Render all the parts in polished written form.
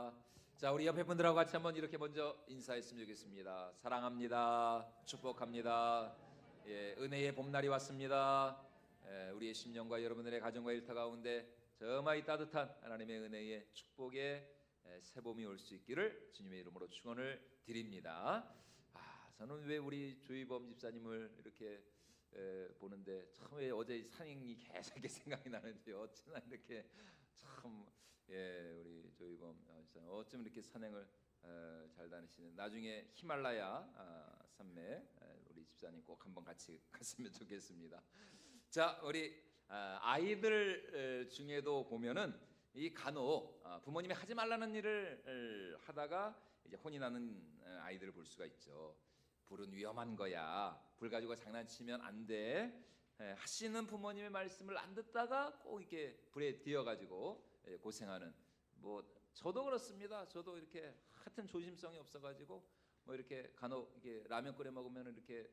감사합니다. 자, 우리 옆에 분들하고 같이 한번 이렇게 먼저 인사했으면 좋겠습니다. 사랑합니다. 축복합니다. 예, 은혜의 봄날이 왔습니다. 우리의 심령과 여러분들의 가정과 일터 가운데 저마이 따뜻한 하나님의 은혜의 축복의 새봄이 올 수 있기를 주님의 이름으로 축원을 드립니다. 저는 왜 우리 조희범 집사님을 이렇게 보는데 참 왜 어제 산행이 계속 이렇게 생각이 나는지 어찌나 이렇게 참 우리 조희범 집사님 어쩜 이렇게 산행을 잘 다니시는. 나중에 히말라야 산맥 우리 집사님 꼭 한번 같이 갔으면 좋겠습니다. 자, 우리 아이들 중에도 보면은 이 간혹 부모님이 하지 말라는 일을 하다가 이제 혼이 나는 아이들을 볼 수가 있죠. 불은 위험한 거야. 불 가지고 장난치면 안 돼. 하시는 부모님의 말씀을 안 듣다가 꼭 이렇게 불에 뛰어가지고 고생하는. 뭐 저도 그렇습니다. 저도 이렇게 하여튼 조심성이 없어가지고 뭐 이렇게 간혹 이게 라면 끓여 먹으면 이렇게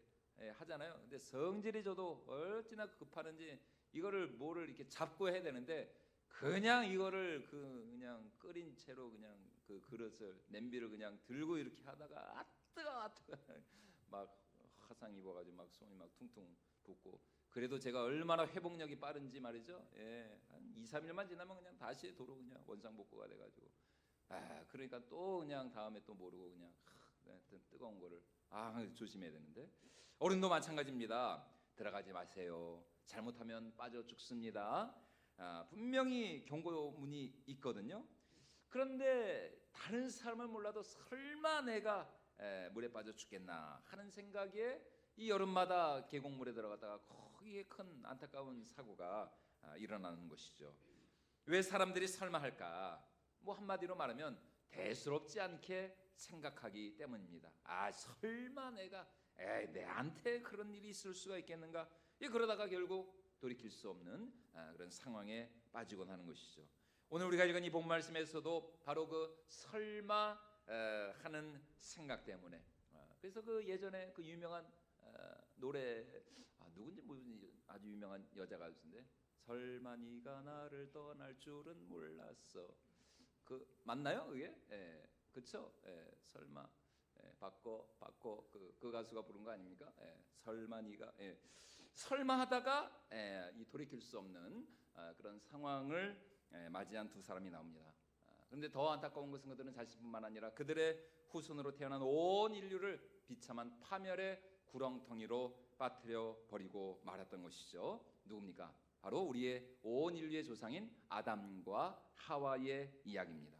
하잖아요. 근데 성질이 저도 어찌나 급하는지 이거를 뭐를 이렇게 잡고 해야 되는데 그냥 이거를 그냥 끓인 채로 그냥 그 그릇을 냄비를 그냥 들고 이렇게 하다가 뜨거 막 화상 입어가지고 막 손이 막 퉁퉁 붓고. 그래도 제가 얼마나 회복력이 빠른지 말이죠. 한 2, 3일만 지나면 그냥 다시 도로 그냥 원상복구가 돼가지고 그러니까 또 그냥 다음에 또 모르고 그냥 뜨거운 거를 조심해야 되는데 어른도 마찬가지입니다. 들어가지 마세요. 잘못하면 빠져 죽습니다. 분명히 경고문이 있거든요. 그런데 다른 사람은 몰라도 설마 내가 물에 빠져 죽겠나 하는 생각에 이 여름마다 계곡물에 들어갔다가 거기에 큰 안타까운 사고가 일어나는 것이죠. 왜 사람들이 설마 할까? 뭐 한마디로 말하면 대수롭지 않게 생각하기 때문입니다. 설마 내한테 그런 일이 있을 수가 있겠는가? 그러다가 결국 돌이킬 수 없는 그런 상황에 빠지곤 하는 것이죠. 오늘 우리가 읽은 이 본 말씀에서도 바로 그 설마 하는 생각 때문에 그래서 그 예전에 그 유명한 노래 누군지 아주 유명한 여자 가수인데 설마 네가 나를 떠날 줄은 몰랐어. 그 맞나요 그게? 그렇죠? 설마 바꿔 그 가수가 부른 거 아닙니까? 설마 네가 설마 하다가 이 돌이킬 수 없는 그런 상황을 맞이한 두 사람이 나옵니다. 그런데 더 안타까운 것은 그들은 자신뿐만 아니라 그들의 후손으로 태어난 온 인류를 비참한 파멸의 구렁텅이로 빠뜨려 버리고 말았던 것이죠. 누굽니까? 바로 우리의 온 인류의 조상인 아담과 하와의 이야기입니다.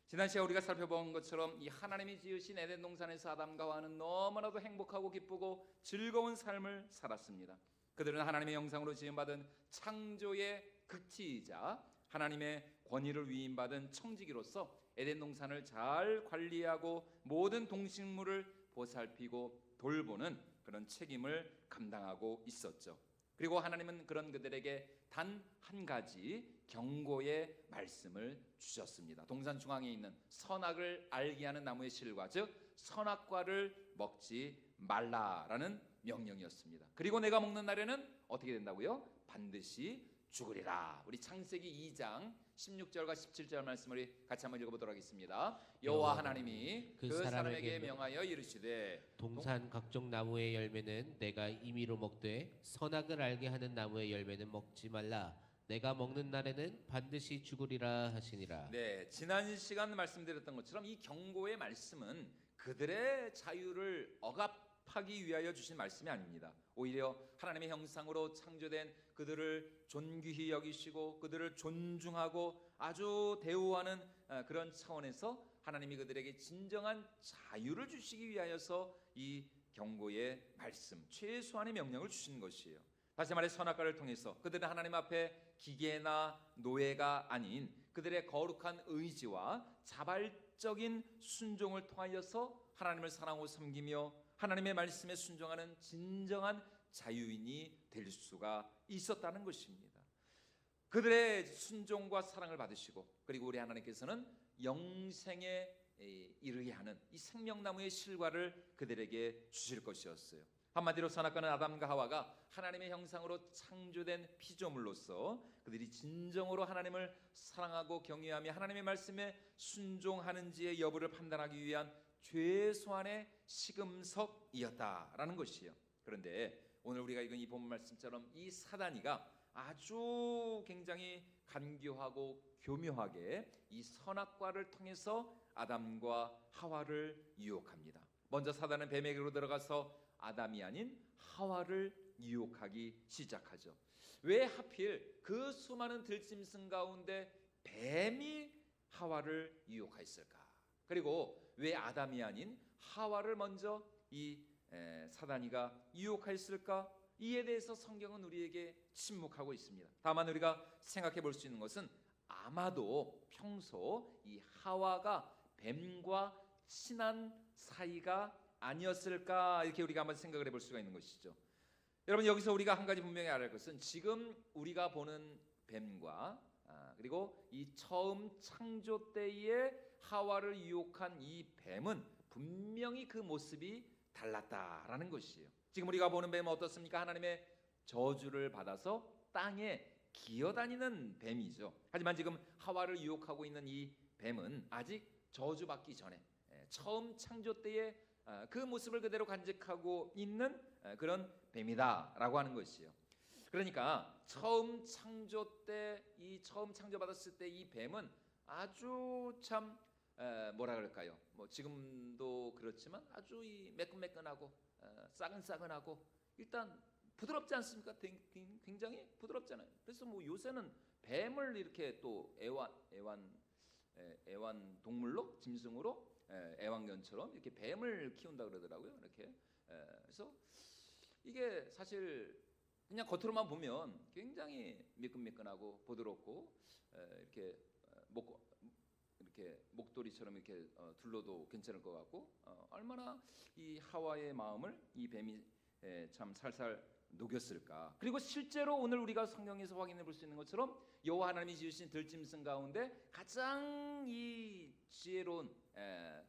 지난 시간 우리가 살펴본 것처럼 이 하나님이 지으신 에덴 동산에서 아담과 하와는 너무나도 행복하고 기쁘고 즐거운 삶을 살았습니다. 그들은 하나님의 형상으로 지음받은 창조의 극치이자 하나님의 권위를 위임받은 청지기로서 에덴 동산을 잘 관리하고 모든 동식물을 보살피고 돌보는 그런 책임을 감당하고 있었죠. 그리고 하나님은 그런 그들에게 단 한 가지 경고의 말씀을 주셨습니다. 동산 중앙에 있는 선악을 알게 하는 나무의 실과 즉 선악과를 먹지 말라라는 명령이었습니다. 그리고 내가 먹는 날에는 어떻게 된다고요? 반드시 죽으리라. 우리 창세기 2장 16절과 17절 말씀을 같이 한번 읽어보도록 하겠습니다. 여호와 하나님이 그 사람에게 명하여 이르시되 동산 각종 나무의 열매는 내가 임의로 먹되 선악을 알게 하는 나무의 열매는 먹지 말라. 내가 먹는 날에는 반드시 죽으리라 하시니라. 네, 지난 시간 말씀드렸던 것처럼 이 경고의 말씀은 그들의 자유를 억압하기 위하여 주신 말씀이 아닙니다. 오히려 하나님의 형상으로 창조된 그들을 존귀히 여기시고 그들을 존중하고 아주 대우하는 그런 차원에서 하나님이 그들에게 진정한 자유를 주시기 위하여서 이 경고의 말씀, 최소한의 명령을 주신 것이에요. 다시 말해 선악과를 통해서 그들은 하나님 앞에 기계나 노예가 아닌 그들의 거룩한 의지와 자발적인 순종을 통하여서 하나님을 사랑하고 섬기며 하나님의 말씀에 순종하는 진정한 자유인이 될 수가 있었다는 것입니다. 그들의 순종과 사랑을 받으시고 그리고 우리 하나님께서는 영생에 이르게 하는 이 생명나무의 실과를 그들에게 주실 것이었어요. 한마디로 선악과는 아담과 하와가 하나님의 형상으로 창조된 피조물로서 그들이 진정으로 하나님을 사랑하고 경외하며 하나님의 말씀에 순종하는지의 여부를 판단하기 위한 최소한의 시금석이었다라는 것이에요. 그런데 오늘 우리가 읽은 이 본문 말씀처럼 이 사단이가 아주 굉장히 간교하고 교묘하게 이 선악과를 통해서 아담과 하와를 유혹합니다. 먼저 사단은 뱀에게로 들어가서 아담이 아닌 하와를 유혹하기 시작하죠. 왜 하필 그 수많은 들짐승 가운데 뱀이 하와를 유혹했을까? 그리고 왜 아담이 아닌 하와를 먼저 이 사단이가 유혹했을까? 이에 대해서 성경은 우리에게 침묵하고 있습니다. 다만 우리가 생각해 볼 수 있는 것은 아마도 평소 이 하와가 뱀과 친한 사이가 아니었을까, 이렇게 우리가 한번 생각을 해볼 수가 있는 것이죠. 여러분, 여기서 우리가 한 가지 분명히 알아야 할 것은 지금 우리가 보는 뱀과 그리고 이 처음 창조 때에 하와를 유혹한 이 뱀은 분명히 그 모습이 달랐다라는 것이에요. 지금 우리가 보는 뱀은 어떻습니까? 하나님의 저주를 받아서 땅에 기어다니는 뱀이죠. 하지만 지금 하와를 유혹하고 있는 이 뱀은 아직 저주받기 전에 처음 창조 때에 그 모습을 그대로 간직하고 있는 그런 뱀이다라고 하는 것이에요. 그러니까 처음 창조 때, 이 처음 창조받았을 때 이 뱀은 아주 참 뭐라 그럴까요? 뭐 지금도 그렇지만 아주 이 매끈매끈하고 싸근싸근하고 일단 부드럽지 않습니까? 굉장히 부드럽잖아요. 그래서 뭐 요새는 뱀을 이렇게 또 애완 동물로, 짐승으로, 애완견처럼 이렇게 뱀을 키운다 그러더라고요. 이렇게 그래서 이게 사실 그냥 겉으로만 보면 굉장히 매끈매끈하고 부드럽고 이렇게 목도리처럼 이렇게 둘러도 괜찮을 것 같고 얼마나 이 하와의 마음을 이 뱀이 참 살살 녹였을까. 그리고 실제로 오늘 우리가 성경에서 확인해 볼 수 있는 것처럼 여호와 하나님이 지으신 들짐승 가운데 가장 이 지혜로운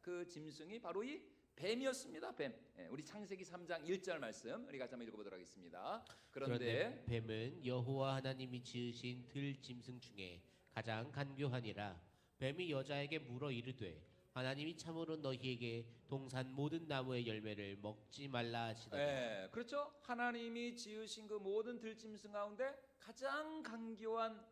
그 짐승이 바로 이 뱀이었습니다. 뱀. 우리 창세기 3장 1절 말씀 우리 같이 한번 읽어보도록 하겠습니다. 그런데 뱀은 여호와 하나님이 지으신 들짐승 중에 가장 간교하니라. 뱀이 여자에게 물어 이르되 하나님이 참으로 너희에게 동산 모든 나무의 열매를 먹지 말라 하시더라. 그렇죠. 하나님이 지으신 그 모든 들짐승 가운데 가장 간교한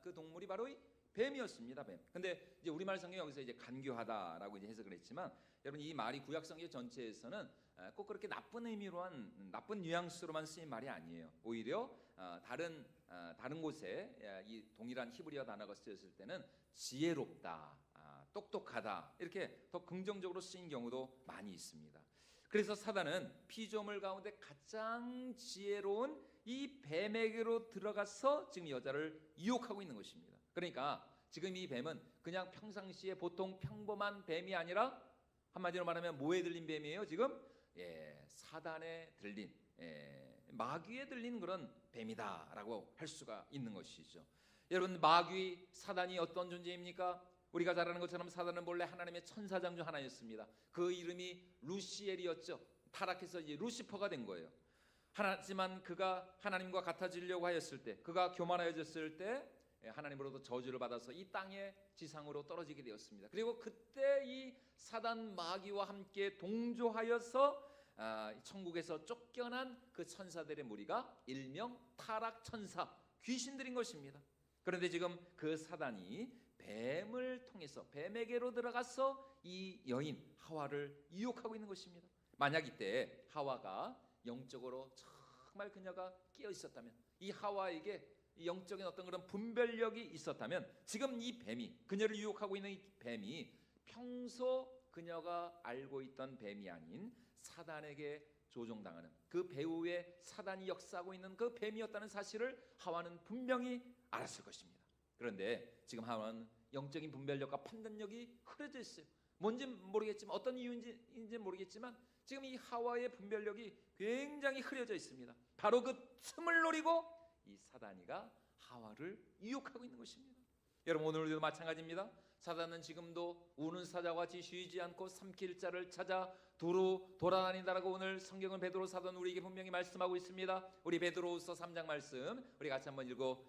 그 동물이 바로 이 뱀이었습니다. 뱀. 근데 이제 우리말 성경 여기서 이제 간교하다라고 이제 해석을 했지만 여러분 이 말이 구약 성경 전체에서는 꼭 그렇게 나쁜 의미로 한 나쁜 뉘앙스로만 쓰인 말이 아니에요. 오히려 다른 곳에 이 동일한 히브리어 단어가 쓰였을 때는 지혜롭다, 똑똑하다 이렇게 더 긍정적으로 쓰인 경우도 많이 있습니다. 그래서 사단은 피조물 가운데 가장 지혜로운 이 뱀에게로 들어가서 지금 여자를 유혹하고 있는 것입니다. 그러니까 지금 이 뱀은 그냥 평상시에 보통 평범한 뱀이 아니라 한마디로 말하면 뭐에 들린 뱀이에요? 지금 사단에 들린 마귀에 들린 그런 뱀이다라고 할 수가 있는 것이죠. 여러분, 마귀 사단이 어떤 존재입니까? 우리가 잘 아는 것처럼 사단은 본래 하나님의 천사장 중 하나였습니다. 그 이름이 루시엘이었죠. 타락해서 이제 루시퍼가 된 거예요. 하지만 그가 하나님과 같아지려고 하였을 때, 그가 교만하여졌을 때 하나님으로부터 저주를 받아서 이 땅의 지상으로 떨어지게 되었습니다. 그리고 그때 이 사단 마귀와 함께 동조하여서 천국에서 쫓겨난 그 천사들의 무리가 일명 타락 천사, 귀신들인 것입니다. 그런데 지금 그 사단이 뱀을 통해서 뱀에게로 들어가서 이 여인 하와를 유혹하고 있는 것입니다. 만약 이때 하와가 영적으로 정말 그녀가 끼어 있었다면, 이 하와에게 영적인 어떤 그런 분별력이 있었다면, 지금 이 뱀이, 그녀를 유혹하고 있는 이 뱀이 평소 그녀가 알고 있던 뱀이 아닌 사단에게 조종당하는 그 배후에 사단이 역사하고 있는 그 뱀이었다는 사실을 하와는 분명히 알았을 것입니다. 그런데 지금 하와는 영적인 분별력과 판단력이 흐려져 있어요. 뭔지 모르겠지만, 어떤 이유인지 모르겠지만 지금 이 하와의 분별력이 굉장히 흐려져 있습니다. 바로 그 틈을 노리고 이 사단이가 하와를 유혹하고 있는 것입니다. 여러분, 오늘도 마찬가지입니다. 사단은 지금도 우는 사자와 같이 쉬지 않고 삼킬 자를 찾아 두루 돌아다닌다라고 오늘 성경은 베드로 사도는 우리에게 분명히 말씀하고 있습니다. 우리 베드로후서 3장 말씀 우리 같이 한번 읽어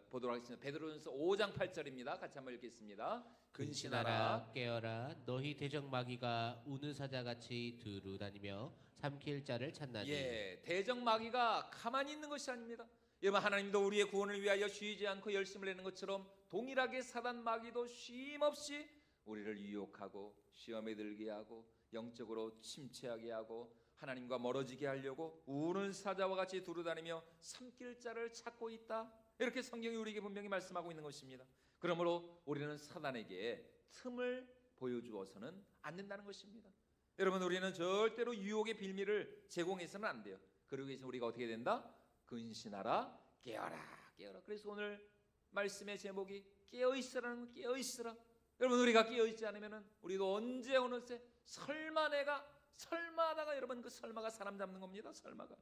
보도록 하겠습니다. 베드로전서 5장 8절입니다. 같이 한번 읽겠습니다. 근신하라 깨어라 너희 대적 마귀가 우는 사자같이 두루 다니며 삼킬 자를 찾나니. 예, 대적 마귀가 가만히 있는 것이 아닙니다. 여러분, 하나님도 우리의 구원을 위하여 쉬지 않고 열심을 내는 것처럼 동일하게 사단 마귀도 쉼없이 우리를 유혹하고 시험에 들게 하고 영적으로 침체하게 하고 하나님과 멀어지게 하려고 우는 사자와 같이 두루다니며 삼킬 자를 찾고 있다. 이렇게 성경이 우리에게 분명히 말씀하고 있는 것입니다. 그러므로 우리는 사단에게 틈을 보여주어서는 안 된다는 것입니다. 여러분, 우리는 절대로 유혹의 빌미를 제공해서는 안 돼요. 그러기 위해서 우리가 어떻게 된다? 근신하라, 깨어라, 깨어라. 그래서 오늘 말씀의 제목이 깨어있으라는 거, 깨어있으라. 여러분, 우리가 깨어있지 않으면 우리도 언제 어느새 설마 하다가 여러분, 그 설마가 사람 잡는 겁니다. 설마가.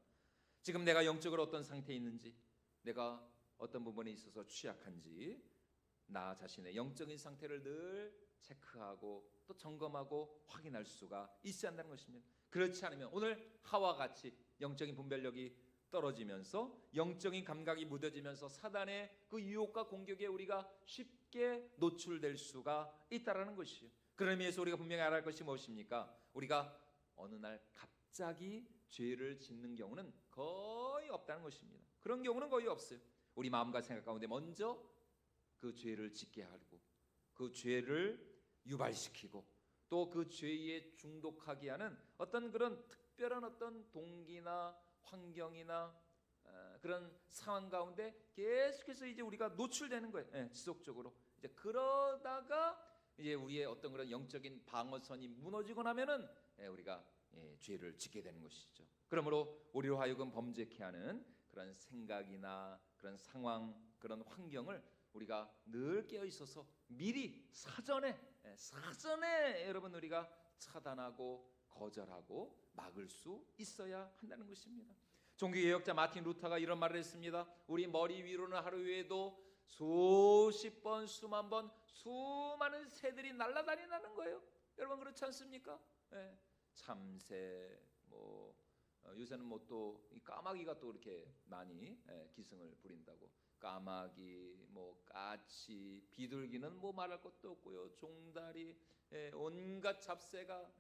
지금 내가 영적으로 어떤 상태에 있는지, 내가 어떤 부분에 있어서 취약한지, 나 자신의 영적인 상태를 늘 체크하고 또 점검하고 확인할 수가 있어야 한다는 것입니다. 그렇지 않으면 오늘 하와 같이 영적인 분별력이 떨어지면서 영적인 감각이 무뎌지면서 사단의 그 유혹과 공격에 우리가 쉽게 노출될 수가 있다라는 것이요. 그런 의미에서 우리가 분명히 알아야 할 것이 무엇입니까? 우리가 어느 날 갑자기 죄를 짓는 경우는 거의 없다는 것입니다. 그런 경우는 거의 없어요. 우리 마음과 생각 가운데 먼저 그 죄를 짓게 하고 그 죄를 유발시키고 또 그 죄에 중독하게 하는 어떤 그런 특별한 어떤 동기나 환경이나 그런 상황 가운데 계속해서 이제 우리가 노출되는 거예요. 지속적으로. 이제 그러다가 이제 우리의 어떤 그런 영적인 방어선이 무너지고 나면은 우리가 죄를 짓게 되는 것이죠. 그러므로 우리로 하여금 범죄케 하는 그런 생각이나 그런 상황, 그런 환경을 우리가 늘 깨어 있어서 미리 사전에 여러분 우리가 차단하고 거절하고 막을 수 있어야 한다는 것입니다. 종교개혁자 마틴 루터가 이런 말을 했습니다. 우리 머리 위로는 하루 위에도 수십 번, 수만 번, 수많은 새들이 날아다닌다는 거예요. 여러분 그렇지 않습니까? 참새, 요새는 또 까마귀가 또 이렇게 많이 기승을 부린다고. 까마귀, 까치, 비둘기는 말할 것도 없고요. 종다리, 온갖 잡새가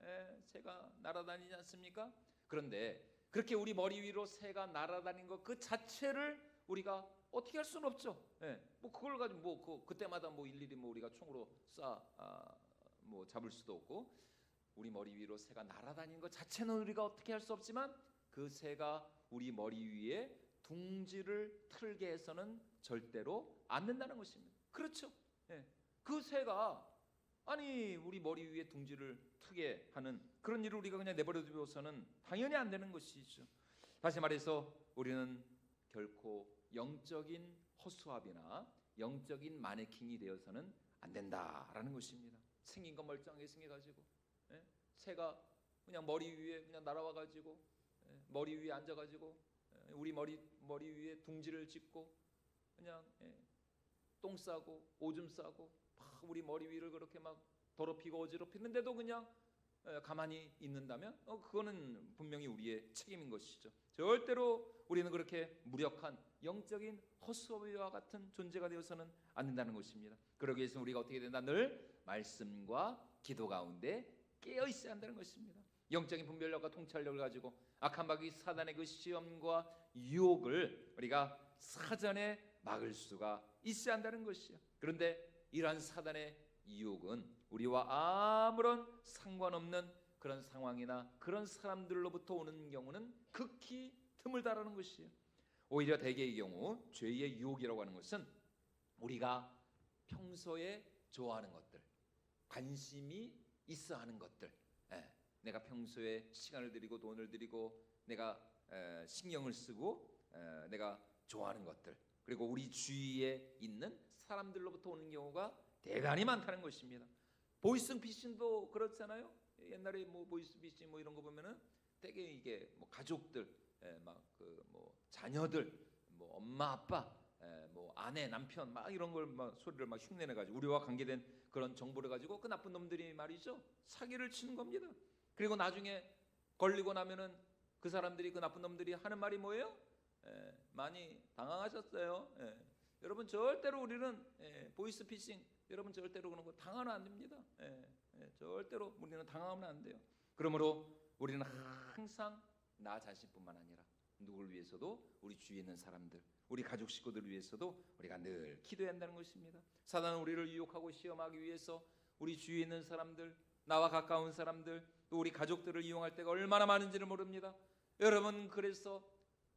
새가 날아다니지 않습니까? 그런데 그렇게 우리 머리 위로 새가 날아다니는 것 그 자체를 우리가 어떻게 할 수는 없죠. 그걸 가지고 그때마다 일일이 우리가 총으로 잡을 수도 없고 우리 머리 위로 새가 날아다니는 것 자체는 우리가 어떻게 할 수 없지만 그 새가 우리 머리 위에 둥지를 틀게 해서는 절대로 안 된다는 것입니다. 그렇죠? 그 새가 우리 머리 위에 둥지를 트게 하는 그런 일을 우리가 그냥 내버려 두고서는 당연히 안 되는 것이죠. 다시 말해서 우리는 결코 영적인 허수아비나 영적인 마네킹이 되어서는 안 된다라는 것입니다. 생긴 건 멀쩡하게 생겨가지고 새가 그냥 머리 위에 그냥 날아와가지고 머리 위에 앉아가지고 우리 머리 위에 둥지를 짓고 그냥 똥 싸고 오줌 싸고 막 우리 머리 위를 그렇게 막 더럽히고 어지럽히는데도 그냥 가만히 있는다면 그거는 분명히 우리의 책임인 것이죠. 절대로 우리는 그렇게 무력한 영적인 허수아비와 같은 존재가 되어서는 안 된다는 것입니다. 그러기 위해서 우리가 어떻게 된다? 늘 말씀과 기도 가운데 깨어 있어야 한다는 것입니다. 영적인 분별력과 통찰력을 가지고 악한 마귀 사단의 그 시험과 유혹을 우리가 사전에 막을 수가 있어야 한다는 것이요. 그런데 이러한 사단의 유혹은 우리와 아무런 상관없는 그런 상황이나 그런 사람들로부터 오는 경우는 극히 드물다라는 것이에요. 오히려 대개의 경우 죄의 유혹이라고 하는 것은 우리가 평소에 좋아하는 것들, 관심이 있어 하는 것들, 내가 평소에 시간을 들이고 돈을 들이고 내가 신경을 쓰고 내가 좋아하는 것들, 그리고 우리 주위에 있는 사람들로부터 오는 경우가 대단히 많다는 것입니다. 보이스피싱도 그렇잖아요. 옛날에 보이스피싱 이런 거 보면은 되게 이게 가족들, 자녀들, 엄마 아빠 뭐 아내, 남편 막 이런 걸 막 소리를 막 흉내내 가지고 우리와 관계된 그런 정보를 가지고 그 나쁜 놈들이 말이죠 사기를 치는 겁니다. 그리고 나중에 걸리고 나면은 그 사람들이 그 나쁜 놈들이 하는 말이 뭐예요? 많이 당황하셨어요. 여러분 절대로 우리는 보이스피싱 여러분 절대로 그런 거 당하면 안 됩니다. 절대로 우리는 당하면 안 돼요. 그러므로 우리는 항상 나 자신뿐만 아니라 누구를 위해서도 우리 주위에 있는 사람들, 우리 가족 식구들을 위해서도 우리가 늘 기도해야 한다는 것입니다. 사단은 우리를 유혹하고 시험하기 위해서 우리 주위에 있는 사람들, 나와 가까운 사람들, 또 우리 가족들을 이용할 때가 얼마나 많은지를 모릅니다. 여러분 그래서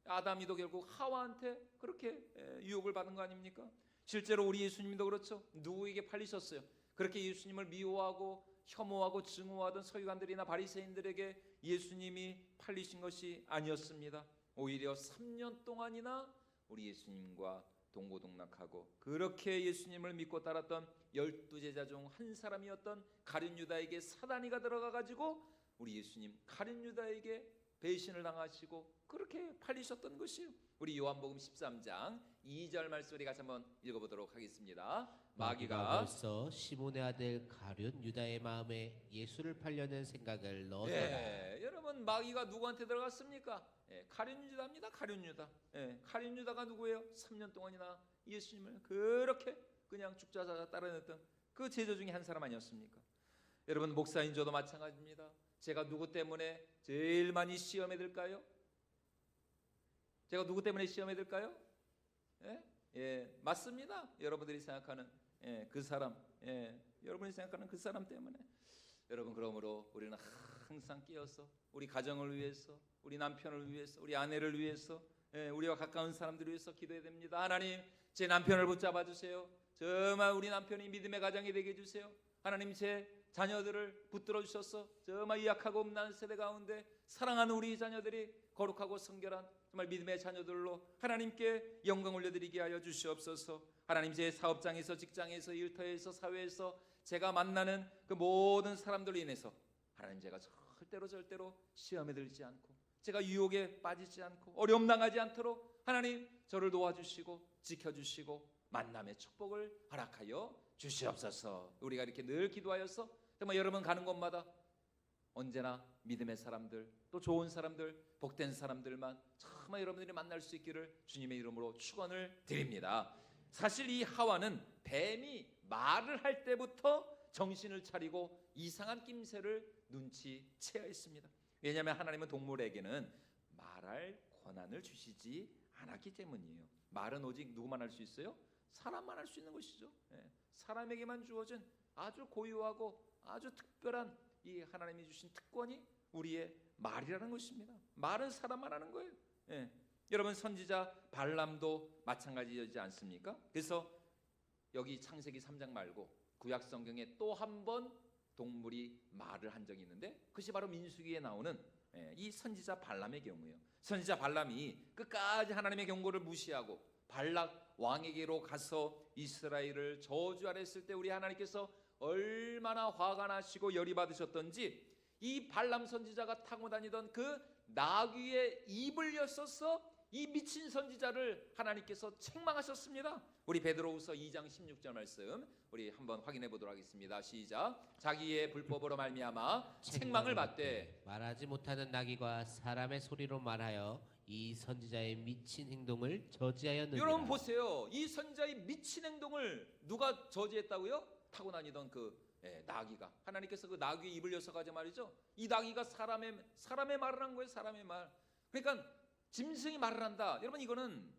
아담이도 결국 하와한테 그렇게 유혹을 받은 거 아닙니까? 실제로 우리 예수님도 그렇죠. 누구에게 팔리셨어요? 그렇게 예수님을 미워하고 혐오하고 증오하던 서기관들이나 바리새인들에게 예수님이 팔리신 것이 아니었습니다. 오히려 3년 동안이나 우리 예수님과 동고동락하고 그렇게 예수님을 믿고 따랐던 12제자 중 한 사람이었던 가룟 유다에게 사단이가 들어가 가지고 우리 예수님 가룟 유다에게 배신을 당하시고 그렇게 팔리셨던 것이에요. 우리 요한복음 13장 2절 말씀 같이 한번 읽어보도록 하겠습니다. 마귀가 벌써 시몬의 아들 가룟 유다의 마음에 예수를 팔려는 생각을 넣었더라. 여러분 마귀가 누구한테 들어갔습니까? 가룟 유다입니다. 가룟 유다. 가룟 유다가 누구예요? 3년 동안이나 예수님을 그렇게 그냥 죽자자자 따라냈던 그 제자 중에 한 사람 아니었습니까? 여러분 목사인 저도 마찬가지입니다. 제가 누구 때문에 제일 많이 시험에 들까요? 제가 누구 때문에 시험에 들까요? 맞습니다. 여러분들이 생각하는 그 사람, 여러분이 생각하는 그 사람 때문에. 여러분 그러므로 우리는 항상 깨어서 우리 가정을 위해서, 우리 남편을 위해서, 우리 아내를 위해서, 우리와 가까운 사람들을 위해서 기도해야 됩니다. 하나님, 제 남편을 붙잡아 주세요. 정말 우리 남편이 믿음의 가정이 되게 해주세요. 하나님, 제 자녀들을 붙들어 주셔서 정말 이 약하고 없는 세대 가운데 사랑하는 우리 자녀들이 거룩하고 성결한 정말 믿음의 자녀들로 하나님께 영광 올려드리게 하여 주시옵소서. 하나님, 제 사업장에서, 직장에서, 일터에서, 사회에서 제가 만나는 그 모든 사람들로 인해서 하나님, 제가 절대로 시험에 들지 않고 제가 유혹에 빠지지 않고 어려움 당하지 않도록 하나님 저를 도와주시고 지켜주시고 만남의 축복을 허락하여 주시옵소서. 우리가 이렇게 늘 기도하여서 정말 여러분 가는 곳마다 언제나 믿음의 사람들, 또 좋은 사람들, 복된 사람들만 정말 여러분들이 만날 수 있기를 주님의 이름으로 축원을 드립니다. 사실 이 하와는 뱀이 말을 할 때부터 정신을 차리고 이상한 낌새를 눈치채었습니다. 왜냐하면 하나님은 동물에게는 말할 권한을 주시지 않았기 때문이에요. 말은 오직 누구만 할 수 있어요? 사람만 할 수 있는 것이죠. 사람에게만 주어진 아주 고유하고 아주 특별한 이 하나님이 주신 특권이 우리의 말이라는 것입니다. 말은 사람만 하는 거예요. 여러분 선지자 발람도 마찬가지지 않습니까? 그래서 여기 창세기 3장 말고 구약 성경에 또 한 번 동물이 말을 한 적이 있는데 그것이 바로 민수기에 나오는 이 선지자 발람의 경우예요. 선지자 발람이 끝까지 하나님의 경고를 무시하고 발락 왕에게로 가서 이스라엘을 저주하려 했을 때 우리 하나님께서 얼마나 화가 나시고 열이 받으셨던지 이 발람 선지자가 타고 다니던 그 나귀의 입을 엿서서 이 미친 선지자를 하나님께서 책망하셨습니다. 우리 베드로후서 2장 16절 말씀 우리 한번 확인해 보도록 하겠습니다. 시작. 자기의 불법으로 말미암아 책망을 받되 말하지 못하는 나귀가 사람의 소리로 말하여 이 선지자의 미친 행동을 저지하였느니라. 여러분 보세요. 이 선지자의 미친 행동을 누가 저지했다고요? 타고 다니던 그 나귀가. 하나님께서 그 나귀의 입을 여서가지고 말이죠. 이 나귀가 사람의 말을 한 거예요. 사람의 말. 그러니까 짐승이 말을 한다. 여러분 이거는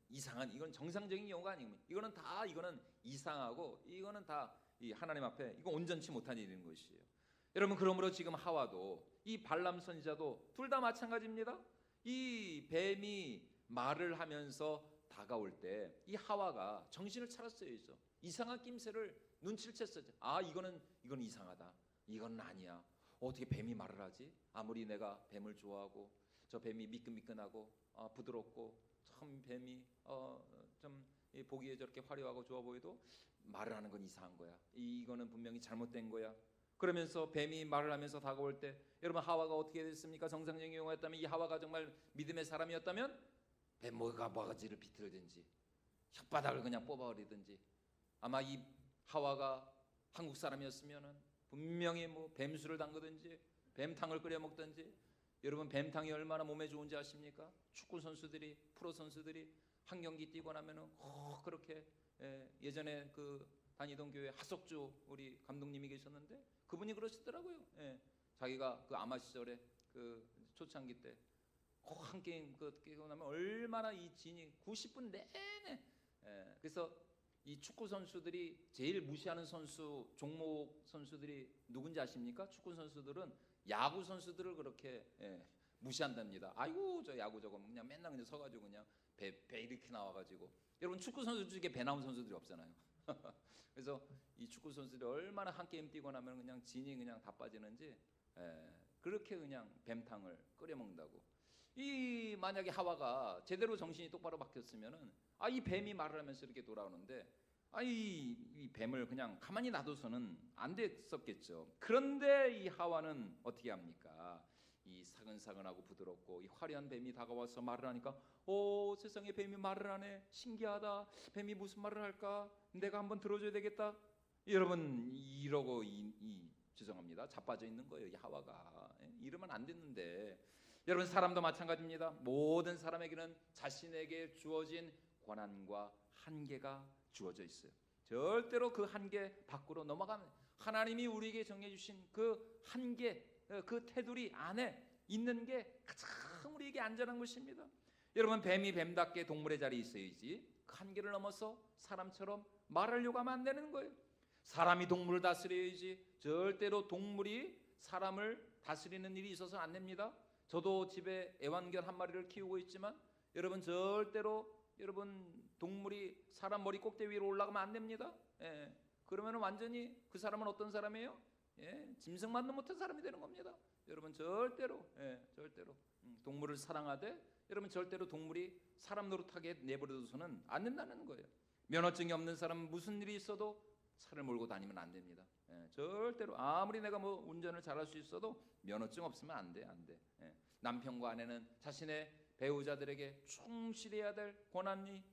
이상한, 이건 정상적인 경우가 아닙니다. 이거는 이상하고 이거는 다 이 하나님 앞에 이거 온전치 못한 일인 것이에요. 여러분 그러므로 지금 하와도 이 발람 선지자도 둘 다 마찬가지입니다. 이 뱀이 말을 하면서 다가올 때 이 하와가 정신을 차렸어요. 이상한 낌새를 눈치를 챘어요. 아 이건 이상하다. 이건 아니야. 어떻게 뱀이 말을 하지? 아무리 내가 뱀을 좋아하고 저 뱀이 미끈미끈하고 부드럽고 참 뱀이 좀 보기에 저렇게 화려하고 좋아 보여도 말을 하는 건 이상한 거야. 이거는 분명히 잘못된 거야. 그러면서 뱀이 말을 하면서 다가올 때 여러분 하와가 어떻게 됐습니까? 정상적인 경우였다면 이 하와가 정말 믿음의 사람이었다면 뱀모가 바가지를 비틀든지 혓바닥을 그냥 뽑아버리든지, 아마 이 하와가 한국 사람이었으면은 분명히 뭐 뱀술을 담그든지 뱀탕을 끓여 먹든지. 여러분 뱀탕이 얼마나 몸에 좋은지 아십니까? 축구 선수들이, 프로 선수들이 한 경기 뛰고 나면은 그렇게, 예전에 그 다니던 교회 하석주 우리 감독님이 계셨는데 그분이 그러시더라고요. 자기가 그 아마 시절에 그 초창기 때 한 게임 그 깨고 나면 얼마나 이 진이 90분 내내. 그래서 이 축구 선수들이 제일 무시하는 선수 종목 선수들이 누군지 아십니까? 축구 선수들은 야구 선수들을 그렇게 무시한답니다. 아이고 저 야구 저거 그냥 맨날 그냥 서가지고 그냥 배 이렇게 나와가지고. 여러분 축구 선수 중에 배 나온 선수들이 없잖아요. 그래서 이 축구 선수들이 얼마나 한 게임 뛰고 나면 그냥 진이 그냥 다 빠지는지, 그렇게 그냥 뱀탕을 끓여 먹는다고. 이 만약에 하와가 제대로 정신이 똑바로 바뀌었으면은, 이 뱀이 말을 하면서 이렇게 돌아오는데, 이 뱀을 그냥 가만히 놔둬서는 안 됐었겠죠. 그런데 이 하와는 어떻게 합니까? 이 사근사근하고 부드럽고 이 화려한 뱀이 다가와서 말을 하니까, 세상에 뱀이 말을 하네, 신기하다. 뱀이 무슨 말을 할까? 내가 한번 들어줘야 되겠다. 여러분 이러고 죄송합니다, 자빠져 있는 거예요. 이 하와가. 이러면 안 됐는데. 여러분 사람도 마찬가지입니다. 모든 사람에게는 자신에게 주어진 권한과 한계가 주어져 있어요. 절대로 그 한계 밖으로 넘어가면, 하나님이 우리에게 정해 주신 그 한계, 그 테두리 안에 있는 게 가장 우리에게 안전한 것입니다. 여러분 뱀이 뱀답게 동물의 자리에 있어야지 그 한계를 넘어서 사람처럼 말하려고 하면 안 되는 거예요. 사람이 동물을 다스려야지 절대로 동물이 사람을 다스리는 일이 있어서는 안 됩니다. 저도 집에 애완견 한 마리를 키우고 있지만 여러분 절대로 여러분 동물이 사람 머리 꼭대기 위로 올라가면 안 됩니다. 그러면 완전히 그 사람은 어떤 사람이에요? 짐승만도 못한 사람이 되는 겁니다. 여러분 절대로, 절대로 동물을 사랑하되 여러분 절대로 동물이 사람 노릇하게 내버려둬서는 안 된다는 거예요. 면허증이 없는 사람은 무슨 일이 있어도 차를 몰고 다니면 안 됩니다. 절대로 아무리 내가 뭐 운전을 잘할 수 있어도 면허증 없으면 안 돼. 남편과 아내는 자신의 배우자들에게 충실해야 될 권한이,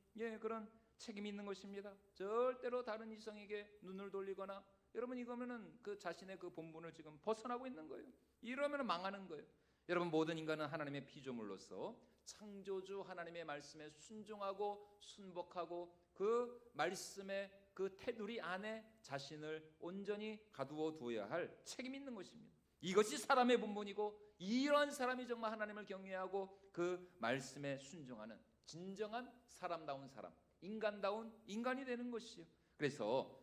그런 책임이 있는 것입니다. 절대로 다른 이성에게 눈을 돌리거나, 여러분 이거면은 그 자신의 그 본분을 지금 벗어나고 있는 거예요. 이러면은 망하는 거예요. 여러분 모든 인간은 하나님의 피조물로서 창조주 하나님의 말씀에 순종하고 순복하고 그 말씀의 그 테두리 안에 자신을 온전히 가두어 두어야 할 책임이 있는 것입니다. 이것이 사람의 본분이고, 이러한 사람이 정말 하나님을 경외하고 그 말씀에 순종하는 진정한 사람다운 사람, 인간다운 인간이 되는 것이요. 그래서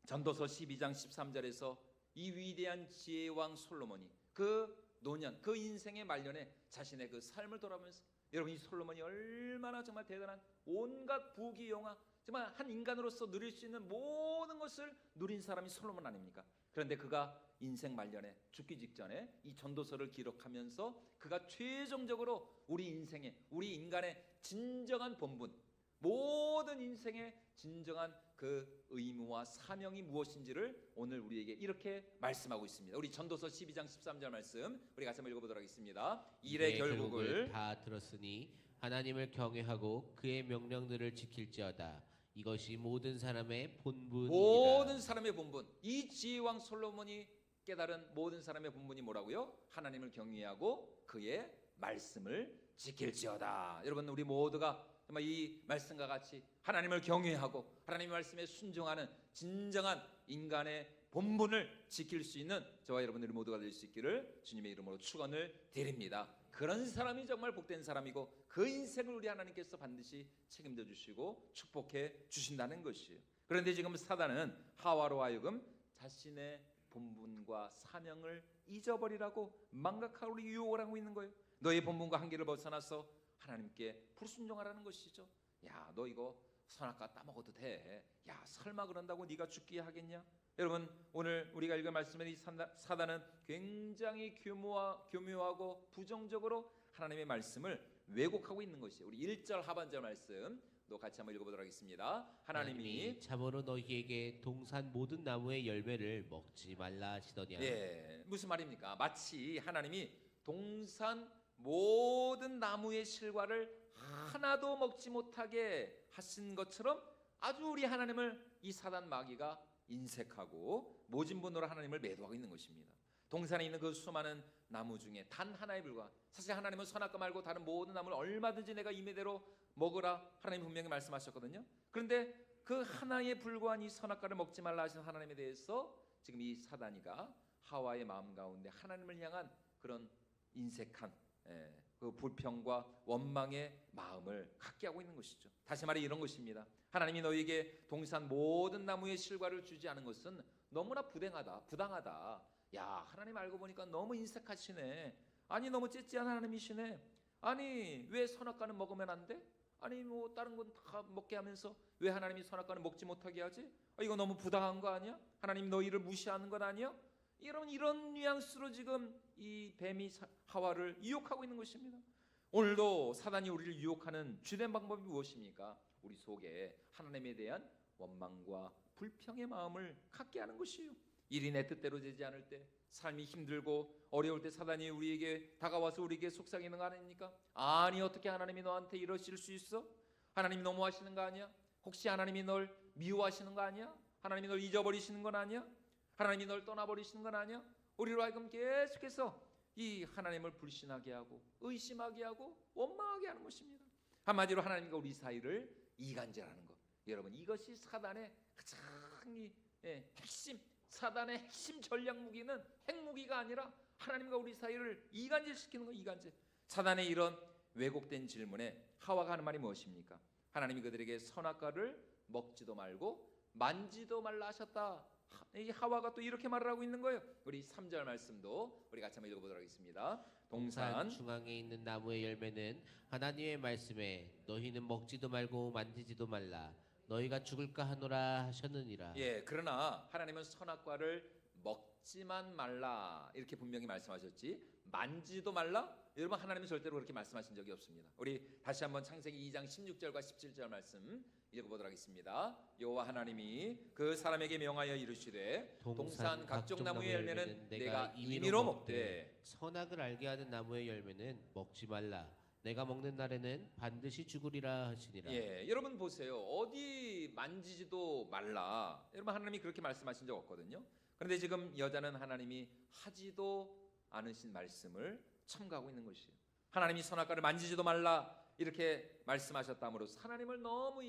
전도서 12장 13절에서 이 위대한 지혜의 왕 솔로몬이 그 노년, 그 인생의 말년에 자신의 그 삶을 돌아보면서, 여러분 이 솔로몬이 얼마나 정말 대단한 온갖 부귀영화, 정말 한 인간으로서 누릴 수 있는 모든 것을 누린 사람이 솔로몬 아닙니까? 그런데 그가 인생 말년에 죽기 직전에 이 전도서를 기록하면서 그가 최종적으로 우리 인생의, 우리 인간의 진정한 본분, 모든 인생의 진정한 그 의무와 사명이 무엇인지를 오늘 우리에게 이렇게 말씀하고 있습니다. 우리 전도서 12장 13절 말씀 우리 같이 한번 읽어보도록 하겠습니다. 일의 결국을 다 들었으니 하나님을 경외하고 그의 명령들을 지킬지어다. 이것이 모든 사람의 본분이다. 모든 사람의 본분. 이 지혜왕 솔로몬이 깨달은 모든 사람의 본분이 뭐라고요? 하나님을 경외하고 그의 말씀을 지킬지어다. 여러분 우리 모두가 정말 이 말씀과 같이 하나님을 경외하고 하나님의 말씀에 순종하는 진정한 인간의 본분을 지킬 수 있는 저와 여러분들이 모두가 될 수 있기를 주님의 이름으로 축원을 드립니다. 그런 사람이 정말 복된 사람이고 그 인생을 우리 하나님께서 반드시 책임져 주시고 축복해 주신다는 것이에요. 그런데 지금 사단은 하와로 하여금 자신의 본분과 사명을 잊어버리라고 망각하고 유혹을 하고 있는 거예요. 너의 본분과 한계를 벗어나서 하나님께 불순종하라는 것이죠. 야, 너 이거 선악과 따먹어도 돼. 야, 설마 그런다고 네가 죽게 하겠냐? 여러분 오늘 우리가 읽은 말씀에 이 사단은 굉장히 교묘하고 부정적으로 하나님의 말씀을 왜곡하고 있는 것이에요. 우리 1절 하반절 말씀 또 같이 한번 읽어보도록 하겠습니다. 하나님이 참으로 너희에게 동산 모든 나무의 열매를 먹지 말라 하시더냐. 무슨 말입니까? 마치 하나님이 동산 모든 나무의 실과를 하나도 먹지 못하게 하신 것처럼 아주 우리 하나님을 이 사단 마귀가 인색하고 모진분으로 하나님을 매도하고 있는 것입니다. 동산에 있는 그 수많은 나무 중에 단 하나에 불과, 사실 하나님은 선악과 말고 다른 모든 나무를 얼마든지 내가 임의대로 먹으라 하나님 분명히 말씀하셨거든요. 그런데 그 하나에 불과한 이 선악과를 먹지 말라 하신 하나님에 대해서 지금 이 사단이가 하와의 마음 가운데 하나님을 향한 그런 인색한 그 불평과 원망의 마음을 갖게 하고 있는 것이죠. 다시 말해 이런 것입니다. 하나님이 너희에게 동산 모든 나무의 실과를 주지 않은 것은 너무나 부당하다. 야, 하나님 알고 보니까 너무 인색하시네. 아니 너무 찌찌한 하나님이시네. 아니 왜 선악과는 먹으면 안 돼? 아니 뭐 다른 건 다 먹게 하면서 왜 하나님이 선악과는 먹지 못하게 하지? 이거 너무 부당한 거 아니야? 하나님 너희를 무시하는 것 아니야? 이런 뉘앙스로 지금 이 뱀이 하와를 유혹하고 있는 것입니다. 오늘도 사단이 우리를 유혹하는 주된 방법이 무엇입니까? 우리 속에 하나님에 대한 원망과 불평의 마음을 갖게 하는 것이에요. 일이 내 뜻대로 되지 않을 때, 삶이 힘들고 어려울 때 사단이 우리에게 다가와서 우리에게 속삭이는 거 아닙니까? 아니 어떻게 하나님이 너한테 이러실 수 있어? 하나님이 너무하시는 거 아니야? 혹시 하나님이 널 미워하시는 거 아니야? 하나님이 널 잊어버리시는 건 아니야? 하나님이 널 떠나버리시는 건 아니야? 우리로 하여금 계속해서 이 하나님을 불신하게 하고 의심하게 하고 원망하게 하는 것입니다. 한마디로 하나님과 우리 사이를 이간질하는 것. 여러분 이것이 사단의 가장 핵심, 사단의 핵심 전략 무기는 핵무기가 아니라 하나님과 우리 사이를 이간질시키는 거. 이간질. 사단의 이런 왜곡된 질문에 하와가 하는 말이 무엇입니까? 하나님이 그들에게 선악과를 먹지도 말고 만지도 말라 하셨다. 이 하와가 또 이렇게 말을 하고 있는 거예요. 우리 3절 말씀도 우리 같이 한번 읽어보도록 하겠습니다. 동산 중앙에 있는 나무의 열매는 하나님의 말씀에 너희는 먹지도 말고 만지지도 말라 너희가 죽을까 하노라 하셨느니라. 그러나 하나님은 선악과를 먹지만 말라 이렇게 분명히 말씀하셨지 만지도 말라? 여러분 하나님은 절대로 그렇게 말씀하신 적이 없습니다. 우리 다시 한번 창세기 2장 16절과 17절 말씀 읽어보도록 하겠습니다. 여호와 하나님이 그 사람에게 명하여 이르시되 동산 각종 나무의 열매는 내가 임의로 먹되 선악을 알게 하는 나무의 열매는 먹지 말라 내가 먹는 날에는 반드시 죽으리라 하시니라. 여러분 보세요. 어디 만지지도 말라. 여러분 하나님이 그렇게 말씀하신 적 없거든요. 그런데 지금 여자는 하나님이 하지도 않으신 말씀을 첨가하고 있는 것이에요. 하나님이 선악과를 만지지도 말라 이렇게 말씀하셨다므로써 하나님을 너무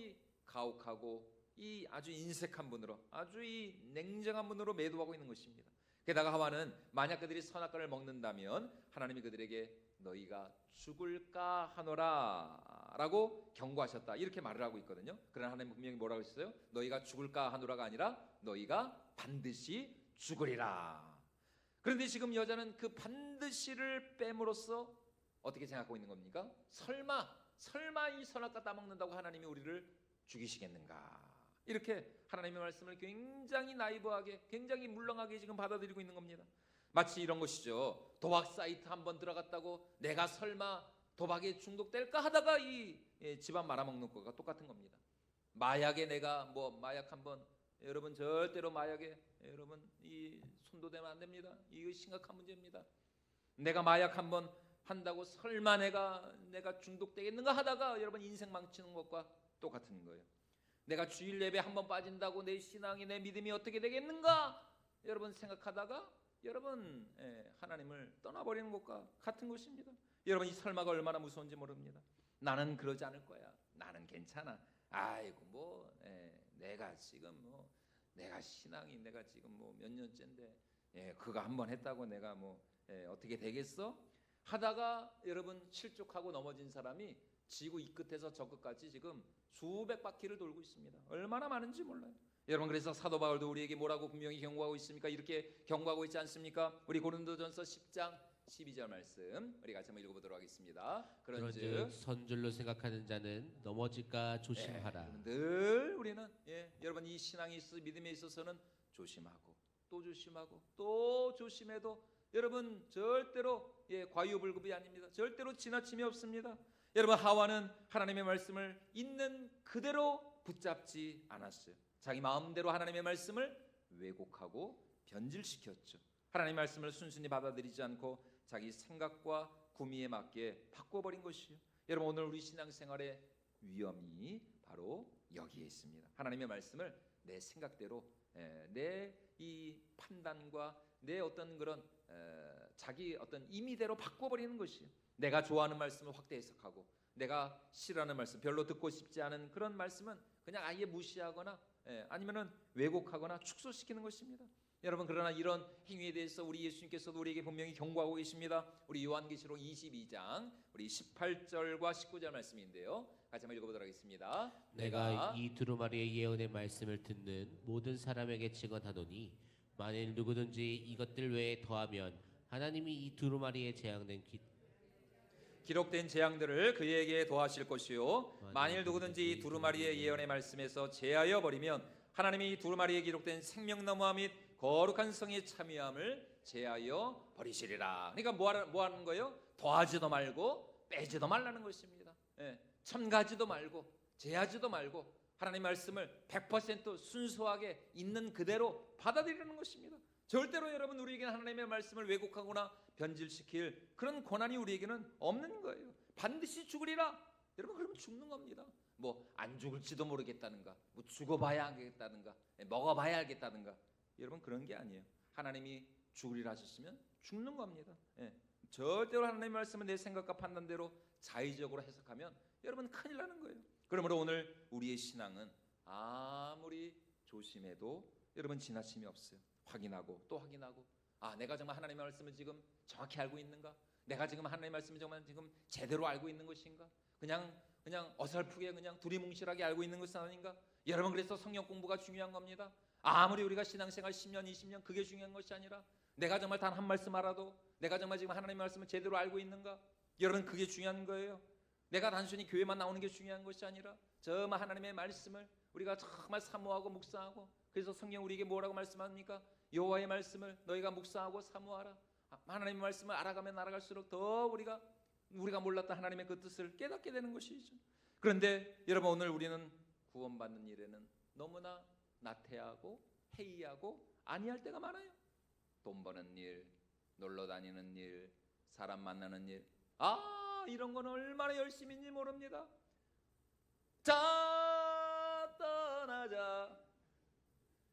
가혹하고 이 아주 인색한 분으로, 아주 이 냉정한 분으로 매도하고 있는 것입니다. 게다가 하와는 만약 그들이 선악과를 먹는다면 하나님이 그들에게 너희가 죽을까 하노라 라고 경고하셨다 이렇게 말을 하고 있거든요. 그러나 하나님 분명히 뭐라고 했어요? 너희가 죽을까 하노라가 아니라 너희가 반드시 죽으리라. 그런데 지금 여자는 그 반드시를 뺨으로써 어떻게 생각하고 있는 겁니까? 설마 이 선악과 따먹는다고 하나님이 우리를 죽이시겠는가? 이렇게 하나님의 말씀을 굉장히 나이브하게, 굉장히 물렁하게 지금 받아들이고 있는 겁니다. 마치 이런 것이죠. 도박 사이트 한번 들어갔다고 내가 설마 도박에 중독될까 하다가 이 집안 말아먹는 것과 똑같은 겁니다. 마약에 내가 마약 한번, 여러분 절대로 마약에 여러분 이 손도 대면 안 됩니다. 이거 심각한 문제입니다. 내가 마약 한번 한다고 설마 내가 중독되겠는가 하다가 여러분 인생 망치는 것과 똑같은 거예요. 내가 주일 예배 한번 빠진다고 내 신앙이, 내 믿음이 어떻게 되겠는가 여러분 생각하다가 여러분 하나님을 떠나버리는 것과 같은 것입니다. 여러분 이 설마가 얼마나 무서운지 모릅니다. 나는 그러지 않을 거야. 나는 괜찮아. 아이고 내가 지금 내가 신앙이 내가 지금 몇 년째인데 그거 한번 했다고 내가 어떻게 되겠어? 하다가 여러분 실족하고 넘어진 사람이 지구 이 끝에서 저 끝까지 지금 수백 바퀴를 돌고 있습니다. 얼마나 많은지 몰라요. 여러분 그래서 사도 바울도 우리에게 뭐라고 분명히 경고하고 있습니까? 이렇게 경고하고 있지 않습니까? 우리 고린도전서 10장 12절 말씀 우리 같이 한번 읽어보도록 하겠습니다. 그런즉 선줄로 생각하는 자는 넘어질까 조심하라. 늘 우리는 여러분 이 신앙에 있어 믿음에 있어서는 조심하고 또 조심하고 또 조심해도 여러분 절대로 과유불급이 아닙니다. 절대로 지나침이 없습니다. 여러분 하와는 하나님의 말씀을 있는 그대로 붙잡지 않았어요. 자기 마음대로 하나님의 말씀을 왜곡하고 변질시켰죠. 하나님의 말씀을 순순히 받아들이지 않고 자기 생각과 구미에 맞게 바꿔버린 것이요. 여러분 오늘 우리 신앙생활의 위험이 바로 여기에 있습니다. 하나님의 말씀을 내 생각대로 내 이 판단과 내 어떤 그런 자기 어떤 임의대로 바꿔버리는 것이요. 내가 좋아하는 말씀을 확대 해석하고 내가 싫어하는 말씀, 별로 듣고 싶지 않은 그런 말씀은 그냥 아예 무시하거나 아니면은 왜곡하거나 축소시키는 것입니다. 여러분 그러나 이런 행위에 대해서 우리 예수님께서도 우리에게 분명히 경고하고 계십니다. 우리 요한계시록 22장 우리 18절과 19절 말씀인데요. 같이 한번 읽어보도록 하겠습니다. 내가 이 두루마리의 예언의 말씀을 듣는 모든 사람에게 증언하노니 만일 누구든지 이것들 외에 더하면 하나님이 이 두루마리에 기록된 재앙들을 그에게 더하실 것이요 만일 누구든지 이 두루마리의 예언의 말씀에서 제하여 버리면 하나님이 이 두루마리에 기록된 생명나무와 및 거룩한 성의 참여함을 제하여 버리시리라. 그러니까 뭐 하는 거예요? 더하지도 말고 빼지도 말라는 것입니다. 첨가지도 말고 제하지도 말고 하나님 말씀을 100% 순수하게 있는 그대로 받아들이는 것입니다. 절대로 여러분 우리에게는 하나님의 말씀을 왜곡하거나 변질시킬 그런 권한이 우리에게는 없는 거예요. 반드시 죽으리라. 여러분 그러면 죽는 겁니다. 뭐 안 죽을지도 모르겠다는가, 뭐 죽어봐야 하겠다는가, 먹어봐야 알겠다는가. 여러분 그런 게 아니에요. 하나님이 죽으리라 하셨으면 죽는 겁니다. 절대로 하나님의 말씀을 내 생각과 판단대로 자의적으로 해석하면 여러분 큰일 나는 거예요. 그러므로 오늘 우리의 신앙은 아무리 조심해도 여러분 지나침이 없어요. 확인하고 또 확인하고 내가 정말 하나님의 말씀을 지금 정확히 알고 있는가? 내가 지금 하나님의 말씀을 정말 지금 제대로 알고 있는 것인가? 그냥 어설프게 그냥 두리뭉실하게 알고 있는 것은 아닌가? 여러분 그래서 성경 공부가 중요한 겁니다. 아무리 우리가 신앙생활 10년 20년 그게 중요한 것이 아니라 내가 정말 단 한 말씀 알아도 내가 정말 지금 하나님의 말씀을 제대로 알고 있는가? 여러분 그게 중요한 거예요. 내가 단순히 교회만 나오는 게 중요한 것이 아니라 정말 하나님의 말씀을 우리가 정말 사모하고 묵상하고 그래서 성경 우리에게 뭐라고 말씀합니까? 여호와의 말씀을 너희가 묵상하고 사모하라. 하나님의 말씀을 알아가면 알아갈수록 더 우리가 몰랐던 하나님의 그 뜻을 깨닫게 되는 것이죠. 그런데 여러분 오늘 우리는 구원받는 일에는 너무나 나태하고 해이하고 아니할 때가 많아요. 돈 버는 일, 놀러 다니는 일, 사람 만나는 일, 이런 건 얼마나 열심인지 모릅니다. 자 떠나자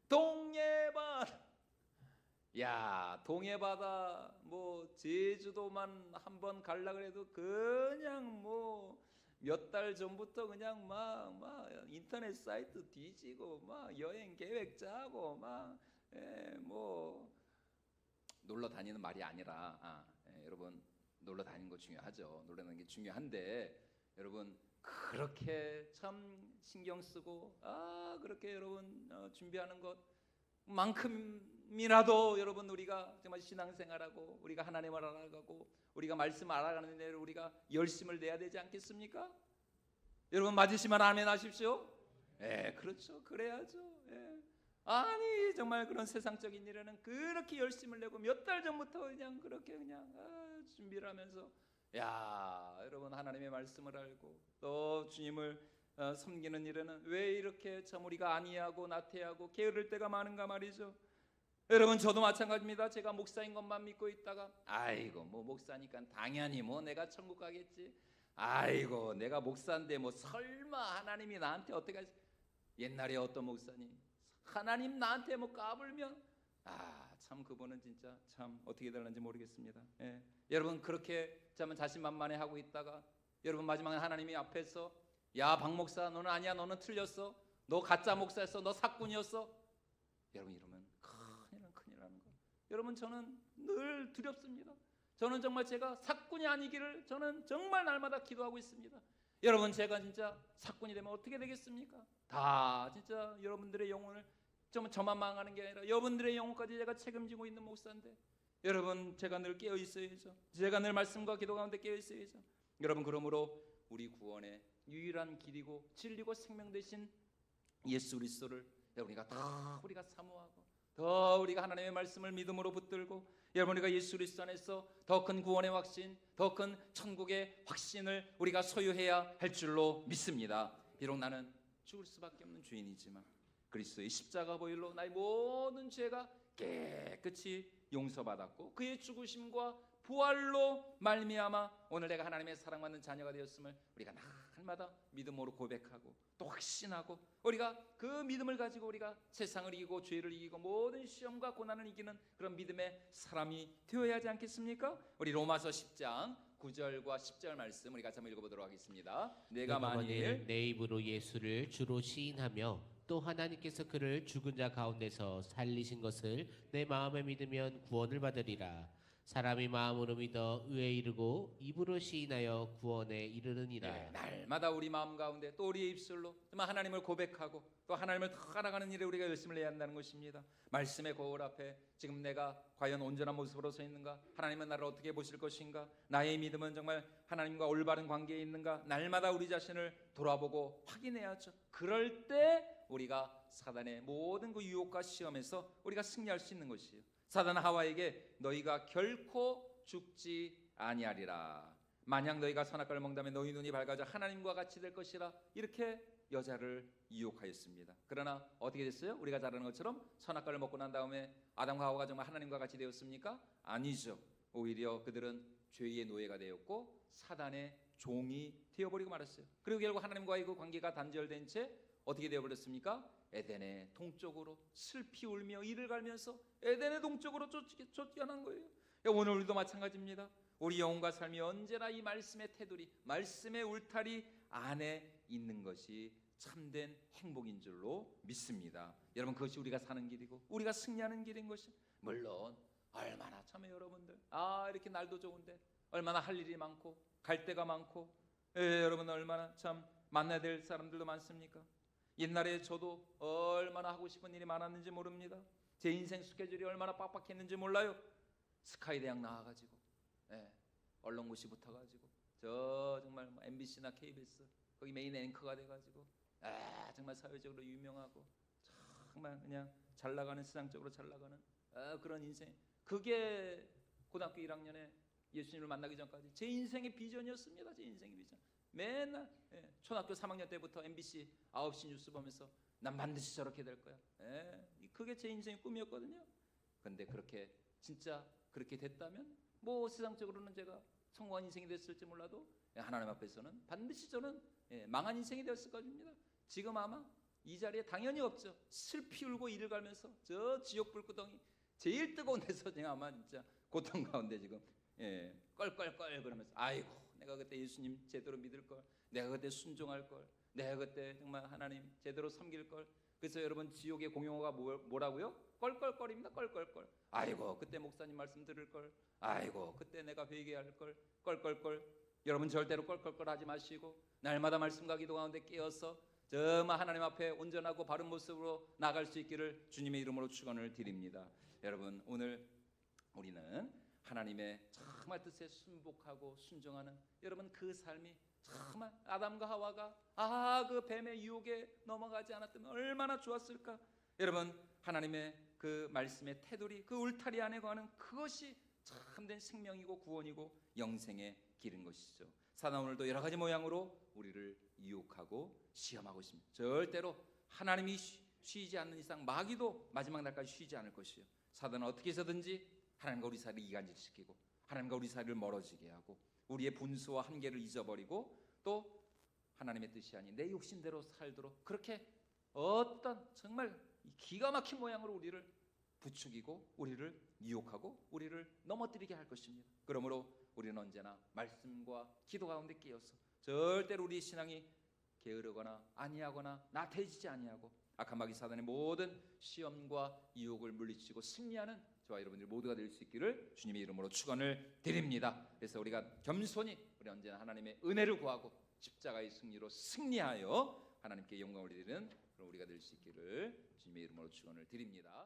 동해바다. 동해바다 뭐 제주도만 한번 갈라 그래도 그냥 뭐 몇 달 전부터 그냥 막 인터넷 사이트 뒤지고 막 여행 계획 짜고 뭐 놀러 다니는 말이 아니라 여러분 놀러 다니는 거 중요하죠. 놀러 다니는 게 중요한데 여러분 그렇게 참 신경 쓰고 그렇게 여러분 준비하는 것만큼이라도 여러분 우리가 정말 신앙생활하고 우리가 하나님을 알아가고 우리가 말씀 알아가는 데 우리가 열심을 내야 되지 않겠습니까? 여러분 맞으시면 아멘 하십시오. 그렇죠. 그래야죠. 아니 정말 그런 세상적인 일에는 그렇게 열심을 내고 몇 달 전부터 그냥 그렇게 준비를 하면서 여러분 하나님의 말씀을 알고 또 주님을 섬기는 일에는 왜 이렇게 참 우리가 안이하고 나태하고 게으를 때가 많은가 말이죠. 여러분 저도 마찬가지입니다. 제가 목사인 것만 믿고 있다가 뭐 목사니까 당연히 뭐 내가 천국 가겠지. 내가 목사인데 뭐 설마 하나님이 나한테 어떻게 하지? 옛날에 어떤 목사님 하나님 나한테 뭐 까불면 참 그분은 진짜 참 어떻게 될는지 모르겠습니다. 여러분 그렇게 참 자신만만해 하고 있다가 여러분 마지막에 하나님이 앞에서 박 목사 너는 아니야, 너는 틀렸어, 너 가짜 목사였어, 너 사꾼이었어. 여러분 이러면 큰일 나는 거예요. 여러분 저는 늘 두렵습니다. 저는 정말 제가 사꾼이 아니기를 저는 정말 날마다 기도하고 있습니다. 여러분 제가 진짜 사꾼이 되면 어떻게 되겠습니까? 다 진짜 여러분들의 영혼을 저만 망하는 게 아니라 여러분들의 영혼까지 제가 책임지고 있는 목사인데 여러분 제가 늘 깨어 있어야죠. 제가 늘 말씀과 기도 가운데 깨어 있어야죠. 여러분 그러므로 우리 구원의 유일한 길이고 진리고 생명 되신 예수 그리스도를 우리가 사모하고 더 우리가 하나님의 말씀을 믿음으로 붙들고 여러분 우리가 예수 그리스도 안에서 더 큰 구원의 확신, 더 큰 천국의 확신을 우리가 소유해야 할 줄로 믿습니다. 비록 나는 죽을 수밖에 없는 죄인이지만 그리스도의 십자가 보혈로 나의 모든 죄가 깨끗이 용서받았고 그의 죽으심과 부활로 말미암아 오늘 내가 하나님의 사랑받는 자녀가 되었음을 우리가 날마다 믿음으로 고백하고 또 확신하고 우리가 그 믿음을 가지고 우리가 세상을 이기고 죄를 이기고 모든 시험과 고난을 이기는 그런 믿음의 사람이 되어야 하지 않겠습니까? 우리 로마서 10장 9절과 10절 말씀 우리 같이 한번 읽어보도록 하겠습니다. 내가 만일 내 입으로 예수를 주로 시인하며 또 하나님께서 그를 죽은 자 가운데서 살리신 것을 내 마음에 믿으면 구원을 받으리라. 사람이 마음으로 믿어 의에 이르고 입으로 시인하여 구원에 이르느니라. 날마다 우리 마음 가운데 또 우리의 입술로 정말 하나님을 고백하고 또 하나님을 더 알아가는 일에 우리가 열심을 내야 한다는 것입니다. 말씀의 거울 앞에 지금 내가 과연 온전한 모습으로 서 있는가? 하나님은 나를 어떻게 보실 것인가? 나의 믿음은 정말 하나님과 올바른 관계에 있는가? 날마다 우리 자신을 돌아보고 확인해야죠. 그럴 때 우리가 사단의 모든 그 유혹과 시험에서 우리가 승리할 수 있는 것이에요. 사단 하와에게 너희가 결코 죽지 아니하리라. 만약 너희가 선악과를 먹다면 너희 눈이 밝아져 하나님과 같이 될 것이라. 이렇게 여자를 유혹하였습니다. 그러나 어떻게 됐어요? 우리가 잘 아는 것처럼 선악과를 먹고 난 다음에 아담과 하와가 정말 하나님과 같이 되었습니까? 아니죠. 오히려 그들은 죄의 노예가 되었고 사단의 종이 되어버리고 말았어요. 그리고 결국 하나님과의 그 관계가 단절된 채 어떻게 되어버렸습니까? 에덴의 동쪽으로 슬피 울며 이를 갈면서 에덴의 동쪽으로 쫓겨난 거예요. 오늘 우리도 마찬가지입니다. 우리 영혼과 삶이 언제나 이 말씀의 테두리, 말씀의 울타리 안에 있는 것이 참된 행복인 줄로 믿습니다. 여러분 그것이 우리가 사는 길이고 우리가 승리하는 길인 것이 물론 얼마나 참에 여러분들 이렇게 날도 좋은데 얼마나 할 일이 많고 갈 데가 많고 여러분 얼마나 참 만나야 될 사람들도 많습니까? 옛날에 저도 얼마나 하고 싶은 일이 많았는지 모릅니다. 제 인생 스케줄이 얼마나 빡빡했는지 몰라요. 스카이 대학 나와가지고 언론고시 붙어가지고 저 정말 MBC나 KBS 거기 메인 앵커가 돼가지고 정말 사회적으로 유명하고 정말 그냥 잘 나가는 세상적으로 잘 나가는 그런 인생. 그게 고등학교 1학년에 예수님을 만나기 전까지 제 인생의 비전이었습니다. 제 인생의 비전. 맨날 초등학교 3학년 때부터 MBC 9시 뉴스 보면서 난 반드시 저렇게 될 거야. 그게 제 인생의 꿈이었거든요. 그런데 그렇게 진짜 그렇게 됐다면 뭐 세상적으로는 제가 성공한 인생이 됐을지 몰라도 하나님 앞에서는 반드시 저는 망한 인생이 되었을 겁니다. 지금 아마 이 자리에 당연히 없죠. 슬피 울고 이를 갈면서 저 지옥 불구덩이 제일 뜨거운 데서 제가 아마 진짜 고통 가운데 지금 껄껄껄 그러면서 아이고 내가 그때 예수님 제대로 믿을 걸, 내가 그때 순종할 걸, 내가 그때 정말 하나님 제대로 섬길 걸. 그래서 여러분 지옥의 공용어가 뭐라고요? 껄껄거립니다. 껄껄껄. 아이고 그때 목사님 말씀 들을 걸, 아이고 그때 내가 회개할 걸, 껄껄껄. 여러분 절대로 껄껄껄 하지 마시고 날마다 말씀과 기도 가운데 깨어서 정말 하나님 앞에 온전하고 바른 모습으로 나갈 수 있기를 주님의 이름으로 축원을 드립니다. 여러분 오늘 우리는 하나님의 정말 뜻에 순복하고 순종하는 여러분 그 삶이 정말 아담과 하와가 그 뱀의 유혹에 넘어가지 않았다면 얼마나 좋았을까. 여러분 하나님의 그 말씀의 테두리 그 울타리 안에 거하는 그것이 참된 생명이고 구원이고 영생의 길인 것이죠. 사단 오늘도 여러 가지 모양으로 우리를 유혹하고 시험하고 있습니다. 절대로 하나님이 쉬지 않는 이상 마귀도 마지막 날까지 쉬지 않을 것이요. 사단은 어떻게 해서든지 하나님과 우리 사이를 이간질시키고 하나님과 우리 사이를 멀어지게 하고 우리의 분수와 한계를 잊어버리고 또 하나님의 뜻이 아닌 내 욕심대로 살도록 그렇게 어떤 정말 기가 막힌 모양으로 우리를 부추기고 우리를 유혹하고 우리를 넘어뜨리게 할 것입니다. 그러므로 우리는 언제나 말씀과 기도 가운데 끼어서 절대로 우리 신앙이 게으르거나 아니하거나 나태해지지 아니하고 악한 마귀 사단의 모든 시험과 유혹을 물리치고 승리하는 저와 여러분들 모두가 될 수 있기를 주님의 이름으로 축원을 드립니다. 그래서 우리가 겸손히 우리 언제나 하나님의 은혜를 구하고 십자가의 승리로 승리하여 하나님께 영광을 드리는 그런 우리가 될 수 있기를 주님의 이름으로 축원을 드립니다.